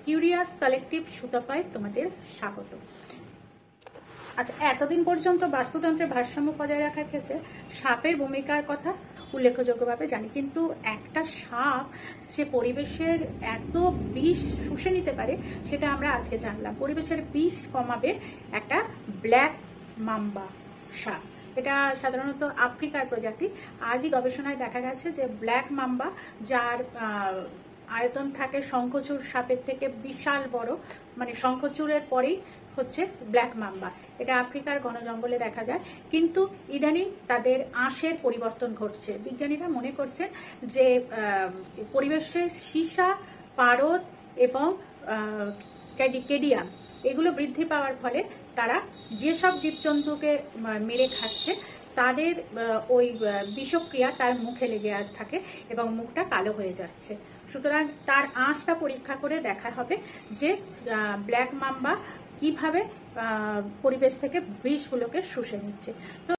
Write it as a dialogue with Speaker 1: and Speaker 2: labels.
Speaker 1: Curious collective সুতাপায় তোমাদের স্বাগত। আচ্ছা, এতদিন পর্যন্ত বাস্তুতন্ত্রের ভারসাম্য বজায় রাখার ক্ষেত্রে সাপের ভূমিকার কথা উল্লেখযোগ্যভাবে জানি, কিন্তু একটা সাপ যে পরিবেশের এত বিষ শুষে নিতে পারে সেটা আমরা আজকে জানলাম। পরিবেশের বিষ কমাবে একটা ব্ল্যাক মাম্বা সাপ। এটা সাধারণত আফ্রিকার প্রজাতি। আজই গবেষণায় দেখা গেছে যে ব্ল্যাক মাম্বা, যার আয়তন থাকে শঙ্খচূড় সাপের থেকে বিশাল বড়, মানে শঙ্খচূড়ের পরেই হচ্ছে ব্ল্যাক মাম্বা। এটা আফ্রিকার ঘন জঙ্গলে দেখা যায়, কিন্তু ইদানিং তাদের আঁশের পরিবর্তন ঘটছে। বিজ্ঞানীরা মনে করছেন যে পরিবেশে সীসা, পারদ এবং কেডিয়াম এগুলো বৃদ্ধি পাওয়ার ফলে তারা যেসব জীবজন্তুকে মেরে খাচ্ছে তাদের ওই বিষক্রিয়া তার মুখে লেগে থাকে এবং মুখটা কালো হয়ে যাচ্ছে। সুতরাং তার আঁশটা পরীক্ষা করে দেখা হবে যে ব্ল্যাক মাম্বা কিভাবে পরিবেশ থেকে বিষগুলোকে শুষে নিচ্ছে।